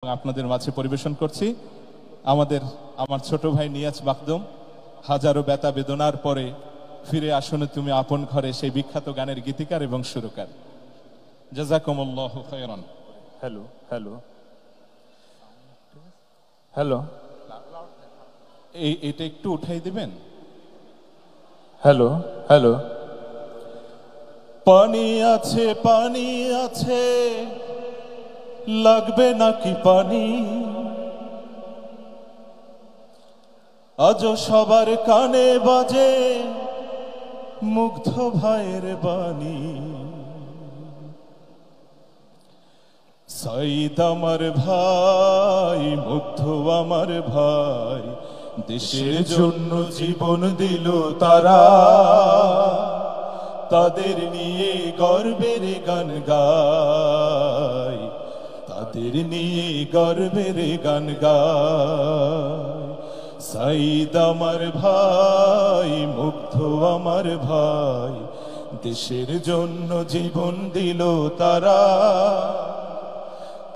আপনাদের মাঝে পরিবেশন করছি আমার ছোট ভাই নিয়াজ মাকদুম। হাজারো ব্যথা বেদনার পরে ফিরে আসুন তুমি আপন ঘরে, সেই বিখ্যাত গানের গীতিকার এবং সুরকার। জাযাকুমুল্লাহু খায়রান। হ্যালো হ্যালো হ্যালো এটা একটু উঠাই দিবেন। হ্যালো হ্যালো পানি আছে লাগবে নাকি পানি, আজও সবার কানে বাজে মুগ্ধ ভাইয়ের বাণী। সাইদ আমার ভাই, মুগ্ধ আমার ভাই, দেশের জন্য জীবন দিল তারা, তাদের নিয়ে গর্বের গান গায়, তাদের নিয়ে গর্বের গান গায়। সাইদ আমার ভাই, মুগ্ধ আমার ভাই, দেশের জন্য জীবন দিল তারা,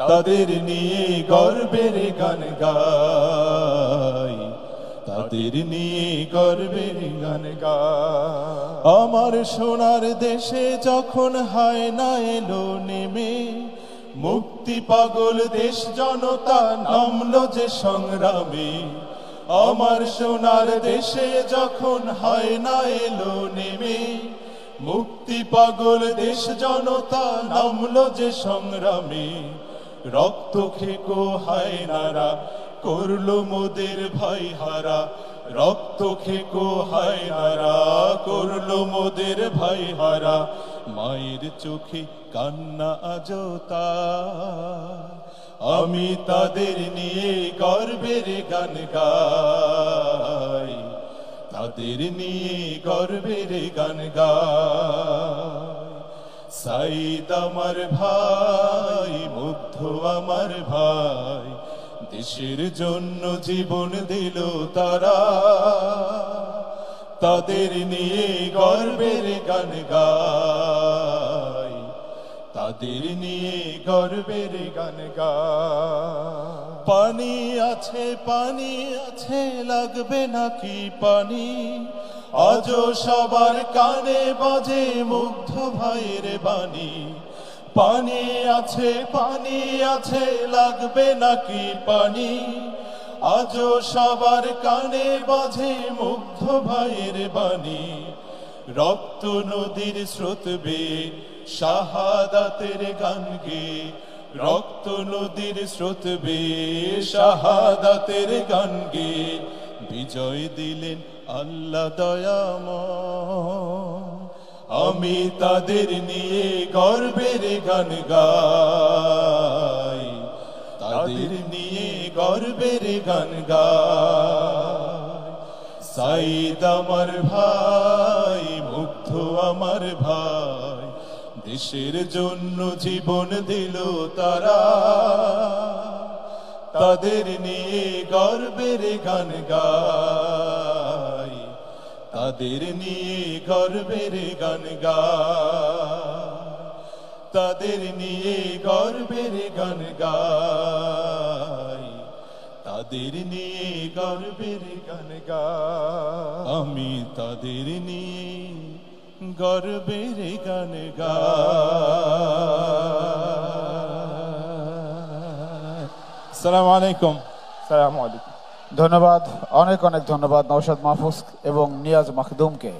তাদের নিয়ে গর্বের গান গায়, তাদের নিয়ে গর্বের গান গায়। আমার সোনার দেশে যখন হায় না এলো নেমে, মুক্তি পাগল দেশ জনতা নামলো যে সংগ্রামে। আমার সোনার দেশে যখন হায় না এলো নেমে, মুক্তি পাগল দেশ জনতা নামলো যে সংগ্রামে। রক্ত খেকো হায়নারা করলো মোদের ভাই হারা, রক্ত খেকো হায়নারা করলো মোদের ভাই হারা। মায়ের চোখে কান্না আজও তার, আমি তাদের নিয়ে গর্বের গান গাই, তাদের নিয়ে গর্বের গান গাই। সাইদ আমার ভাই, মুগ্ধ আমার ভাই, দেশের জন্য জীবন দিল তারা, তাদের নিয়ে গর্বের গান গায়, তাদের নিয়ে গর্বের গান গায়। পানি আছে লাগবে নাকি পানি, আজও সবার কানে বাজে মুগ্ধ ভাইয়ের বাণী। পানি আছে লাগবে নাকি পানি, আজও সবার কানে বাজে মুগ্ধ ভাইয়ের বাণী। রক্ত নদীর স্রোত বেয়ে শাহাদাতের গান গে, রক্ত নদীর স্রোত বেয়ে শাহাদাতের গান গে। বিজয় দিলেন আল্লাহ দয়াময়, আমি তাদের নিয়ে গর্বের গান গাই, তাদের নিয়ে গর্বের গান গাই। সাইদ আমার ভাই, মুগ্ধ আমার ভাই, দেশের জন্য জীবন দিল তারা, তাদের নিয়ে গর্বের গান গাই, তাদের নিয়ে গর্বের গান গায়, তাদের নিয়ে গর্বের গান গায়, তাদের নিয়ে গর্বের গান গায়। আমি তাদের নিয়ে গর্বের গান গায়। আসসালামু আলাইকুম। সালামু আলাইকুম। ধন্যবাদ, অনেক অনেক ধন্যবাদ নওশাদ মাহফুজ এবং নিয়াজ মাকদুমকে।